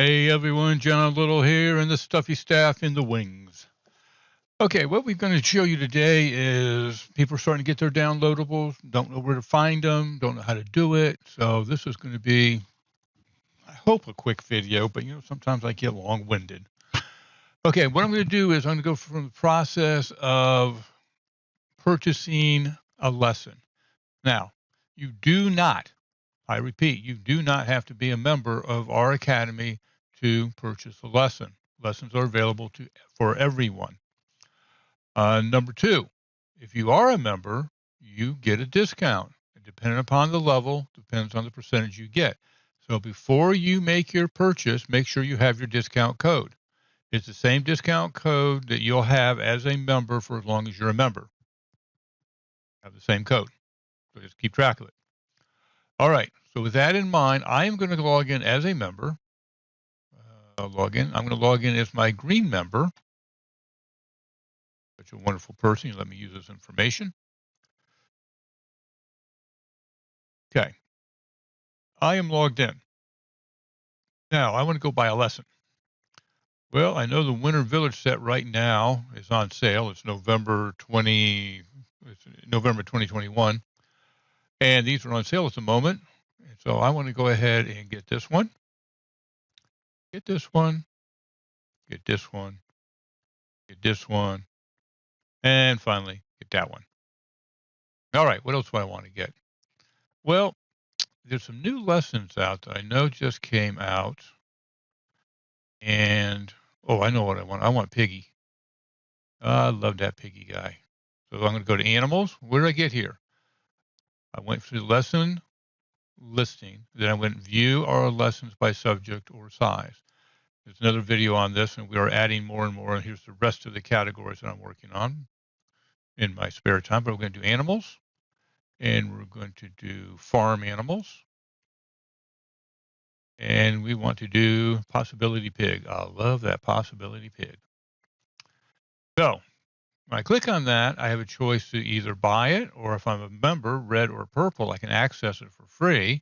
Hey everyone, John Little here and the stuffy staff in the wings. Okay, what we're going to show you today is people are starting to get their downloadables, don't know where to find them, don't know how to do it. So this is going to be, I hope, a quick video, but sometimes I get long-winded. Okay, what I'm going to do is I'm going to go from the process of purchasing a lesson. Now, you do not, I repeat, you do not have to be a member of our academy to purchase a lesson. Lessons are available for everyone. Number two, if you are a member, you get a discount. Depending upon the level, depends on the percentage you get. So before you make your purchase, make sure you have your discount code. It's the same discount code that you'll have as a member for as long as you're a member. Have the same code. So just keep track of it. All right. So with that in mind, I am going to log in as a member. I'm going to log in as my GreenMember. Such a wonderful person. You let me use this information. Okay. I am logged in. Now, I want to go buy a lesson. Well, I know the Winter Village set right now is on sale. It's November 2021. And these are on sale at the moment. And so I want to go ahead and get this one, get this one, get this one, get this one, and finally get that one. All right, what else do I want to get? Well, there's some new lessons out that I know just came out. And, oh, I know what I want. I want Piggy. I love that Piggy guy. So I'm going to go to animals. What did I get here? I went through lesson listing. Then I went view our lessons by subject or size. There's another video on this, and we are adding more and more. And here's the rest of the categories that I'm working on in my spare time. But we're going to do animals, and we're going to do farm animals. And we want to do possibility pig. I love that possibility pig. So when I click on that, I have a choice to either buy it, or if I'm a member, red or purple, I can access it for free.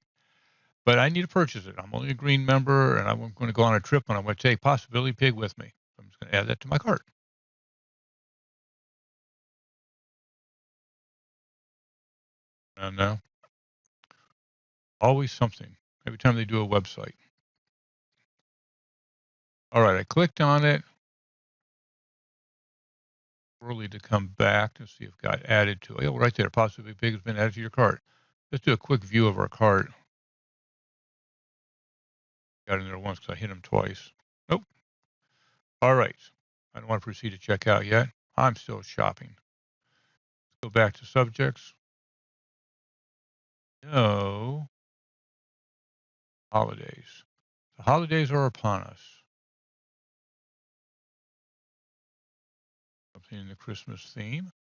But I need to purchase it. I'm only a green member, and I'm going to go on a trip, and I'm going to take Possibility Pig with me. I'm just going to add that to my cart. And always something every time they do a website. All right, I clicked on it. Early to come back to see if it got added to it. Oh, right there, Possibility Pig has been added to your cart. Let's do a quick view of our cart. Got in there once because I hit him twice. Nope. All right. I don't want to proceed to check out yet. I'm still shopping. Let's go back to subjects. No. Holidays. The holidays are upon us. Something in the Christmas theme.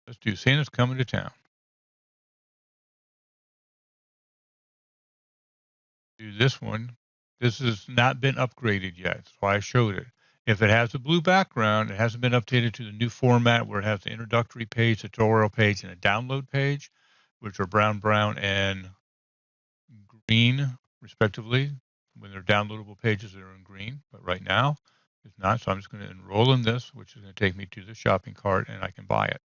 Let's do Santa's Coming to Town. Do this one. This has not been upgraded yet. That's why I showed it. If it has a blue background, it hasn't been updated to the new format where it has the introductory page, the tutorial page, and a download page, which are brown, and green, respectively. When they're downloadable pages, they're in green, but right now it's not. So I'm just going to enroll in this, which is going to take me to the shopping cart, and I can buy it.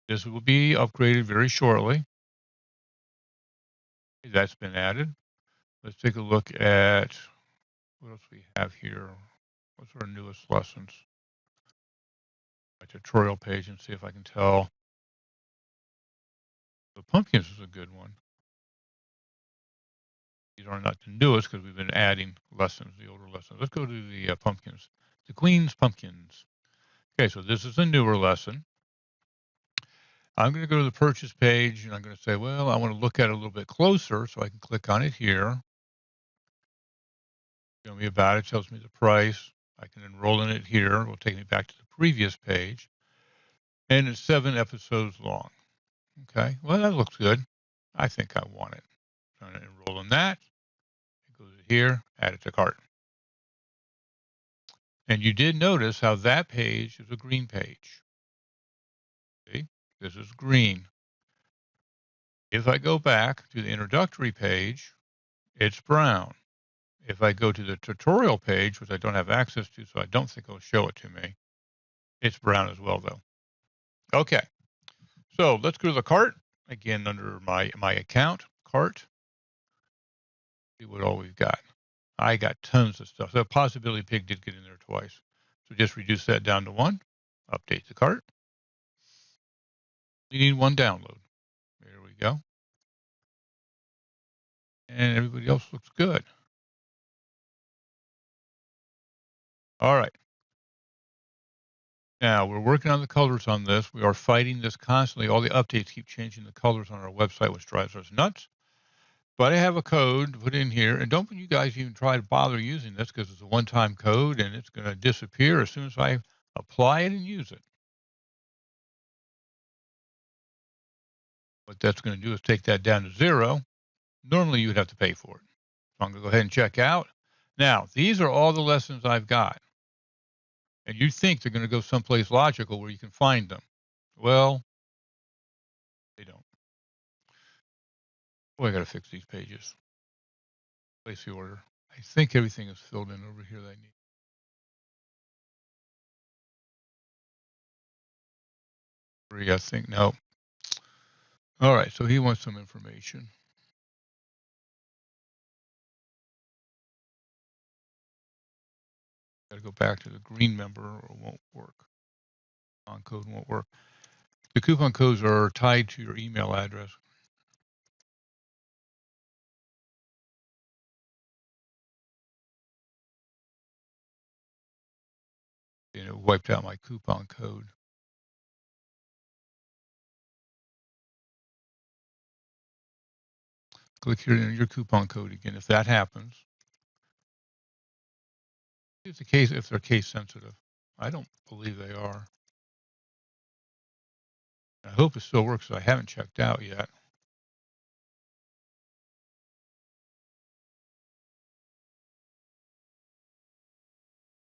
This will be upgraded very shortly. That's been added. Let's take a look at what else we have here. What's our newest lessons? My tutorial page and see if I can tell. The pumpkins is a good one. These are not the newest because we've been adding lessons, the older lessons. Let's go to the pumpkins. The Queen's Pumpkins. Okay, so this is a newer lesson. I'm going to go to the purchase page, and I'm going to say, well, I want to look at it a little bit closer, so I can click on it here. Tell me about it, tells me the price. I can enroll in it here. It will take me back to the previous page. And it's 7 episodes long. Okay, well, that looks good. I think I want it. So I'm going to enroll in that. It goes here, add it to cart. And you did notice how that page is a green page. See, this is green. If I go back to the introductory page, it's brown. If I go to the tutorial page, which I don't have access to, so I don't think it'll show it to me, it's brown as well, though. Okay, so let's go to the cart. Again, under my account, cart, see what all we've got. I got tons of stuff. So Possibility Pig did get in there twice. So just reduce that down to 1. Update the cart. You need 1 download. There we go. And everybody else looks good. All right. Now we're working on the colors on this. We are fighting this constantly. All the updates keep changing the colors on our website, which drives us nuts. But I have a code put in here, and don't you guys even try to bother using this because it's a one-time code and it's going to disappear as soon as I apply it and use it. What that's going to do is take that down to 0. Normally you would have to pay for it. So I'm going to go ahead and check out. Now, these are all the lessons I've got. And you think they're going to go someplace logical where you can find them. Well, they don't. Boy, I got to fix these pages. Place the order. I think everything is filled in over here that I need. I think, no. All right, so he wants some information. Got to go back to the GreenMember or it won't work. Coupon code won't work. The coupon codes are tied to your email address. And it wiped out my coupon code. Click here in your coupon code again. If that happens, if they're case sensitive. I don't believe they are. I hope it still works. I haven't checked out yet.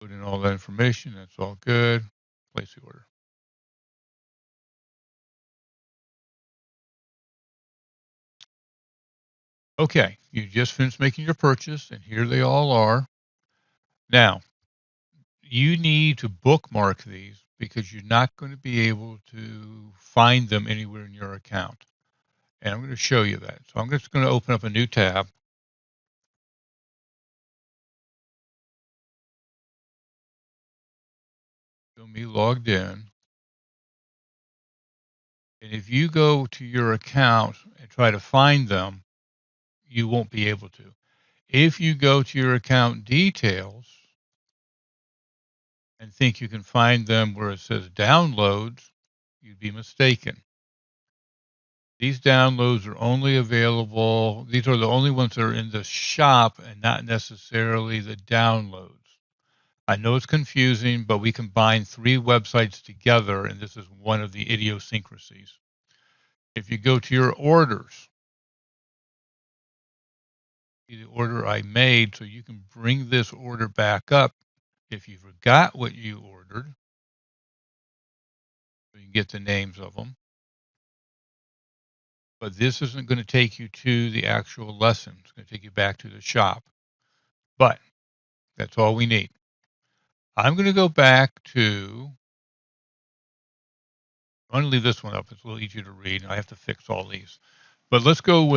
Put in all that information. That's all good. Place the order. Okay, you just finished making your purchase, and here they all are. Now, you need to bookmark these because you're not going to be able to find them anywhere in your account. And I'm going to show you that. So I'm just going to open up a new tab. Show me logged in. And if you go to your account and try to find them, you won't be able to. If you go to your account details and think you can find them where it says downloads, you'd be mistaken. These downloads are only available, these are the only ones that are in the shop and not necessarily the downloads. I know it's confusing, but we combine 3 websites together, and this is one of the idiosyncrasies. If you go to your orders, the order I made, so you can bring this order back up if you forgot what you ordered. So you can get the names of them. But this isn't going to take you to the actual lesson. It's going to take you back to the shop. But that's all we need. I'm going to go back to, I'm going to leave this one up. It's a little easier to read. I have to fix all these. But let's go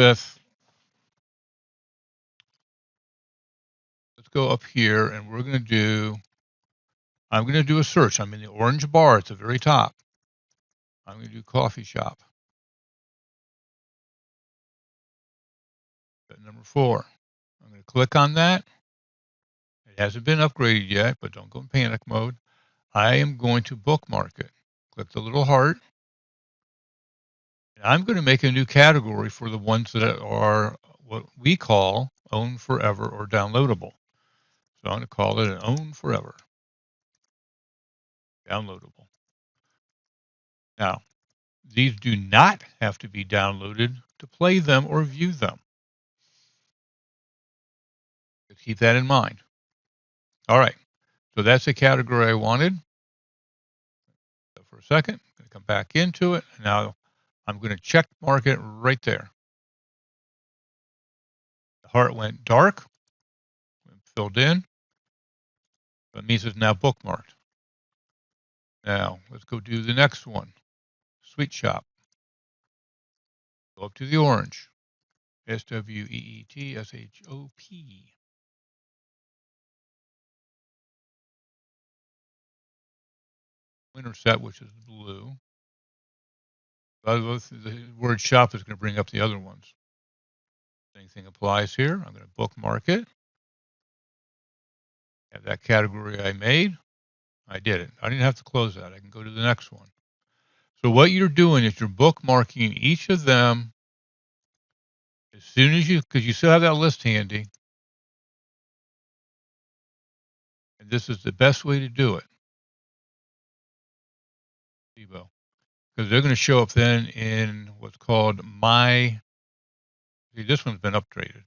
up here, and we're going to do, I'm going to do a search. I'm in the orange bar at the very top. I'm going to do coffee shop. Number 4. I'm going to click on that. It hasn't been upgraded yet, but don't go in panic mode. I am going to bookmark it. Click the little heart. And I'm going to make a new category for the ones that are what we call own forever or downloadable. So I'm going to call it an own forever downloadable. Now, these do not have to be downloaded to play them or view them. So keep that in mind. All right, so that's the category I wanted. So for a second, I'm going to come back into it. Now I'm going to check mark it right there. The heart went dark. filled in. That means it's now bookmarked. Now, let's go do the next one. Sweet Shop. Go up to the orange. SWEETSHOP. Winterset, which is blue. The word shop is going to bring up the other ones. Same thing applies here. I'm going to bookmark it. Have that category I made. I did it. I didn't have to close that. I can go to the next one. So what you're doing is you're bookmarking each of them as soon as because you still have that list handy. And this is the best way to do it. Because they're going to show up then in what's called my. See, this one's been upgraded.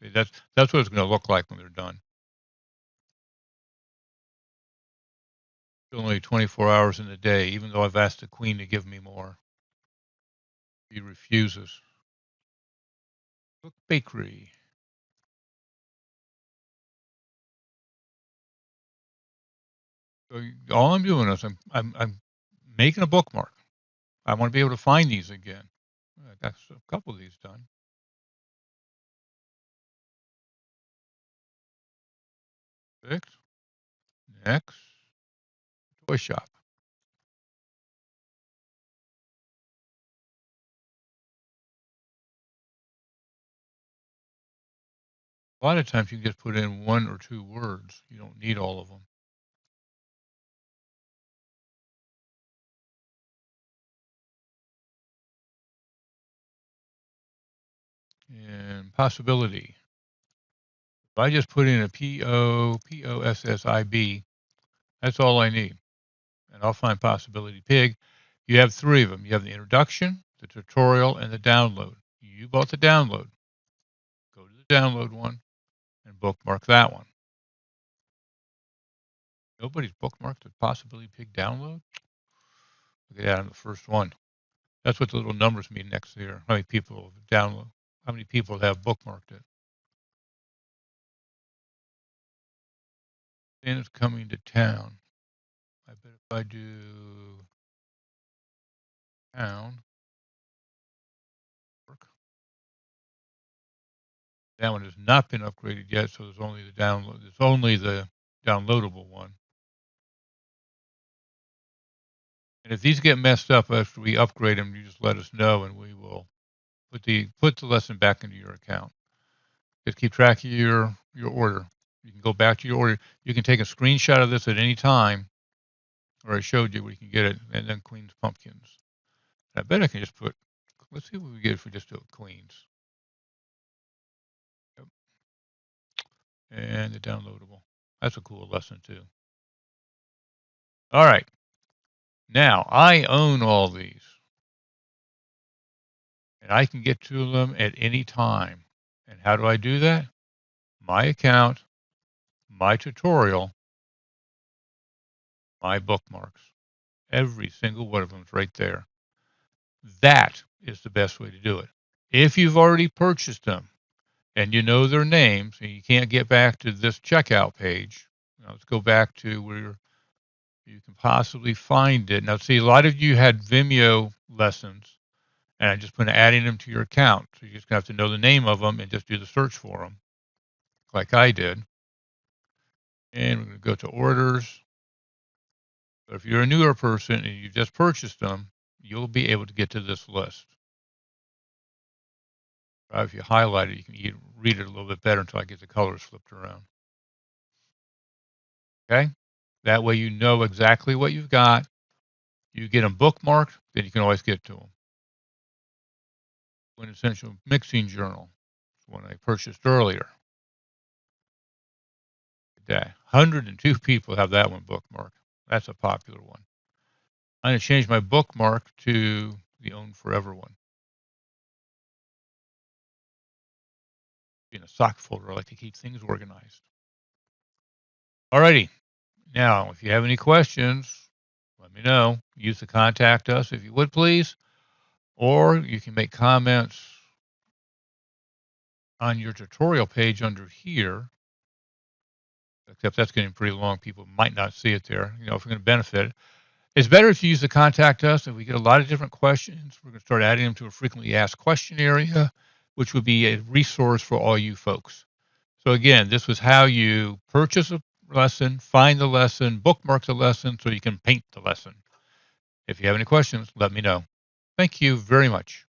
See, that's what it's going to look like when they're done. It's only 24 hours in a day, even though I've asked the Queen to give me more. He refuses. Look, bakery. So all I'm doing is I'm making a bookmark. I want to be able to find these again. I got a couple of these done. Fix. Next. Toy shop. A lot of times you can just put in 1 or 2 words. You don't need all of them. And possibility. If I just put in a POSSIB, that's all I need. And I'll find possibility pig. You have 3 of them. You have the introduction, the tutorial, and the download. You bought the download. Go to the download one and bookmark that one. Nobody's bookmarked the possibility pig download. Look at that on the first one. That's what the little numbers mean next to here. How many people download? How many people have bookmarked it? Then it's coming to town. I bet if I do town, that one has not been upgraded yet, so there's only the download. There's only the downloadable one. And if these get messed up after we upgrade them, you just let us know, and we will put the lesson back into your account. Just keep track of your order. You can go back to your order. You can take a screenshot of this at any time, or I showed you where you can get it, and then Queen's Pumpkins. And I bet I can just put. Let's see what we get if we just do it Queens. Yep. And the downloadable. That's a cool lesson too. All right. Now I own all these, and I can get to them at any time. And how do I do that? My account, my tutorial, my bookmarks. Every single one of them is right there. That is the best way to do it. If you've already purchased them and you know their names and you can't get back to this checkout page, let's go back to where you can possibly find it. Now, see, a lot of you had Vimeo lessons, and I just been adding them to your account. So you just have to know the name of them and just do the search for them, like I did. And we're going to go to orders. But if you're a newer person and you just purchased them, you'll be able to get to this list. If you highlight it, you can read it a little bit better until I get the colors flipped around. Okay? That way you know exactly what you've got. You get them bookmarked, then you can always get to them. Quintessential Mixing Journal, one I purchased earlier. That 102 people have that one bookmarked. That's a popular one. I'm going to change my bookmark to the Own Forever one. In a sock folder, I like to keep things organized. Alrighty. Now, if you have any questions, let me know. Use the contact us if you would, please. Or you can make comments on your tutorial page under here. except that's getting pretty long. People might not see it there. You know, if we're going to benefit, it's better if you use the contact us. If we get a lot of different questions, we're going to start adding them to a frequently asked question area, which would be a resource for all you folks. So again, this was how you purchase a lesson, find the lesson, bookmark the lesson so you can paint the lesson. If you have any questions, let me know. Thank you very much.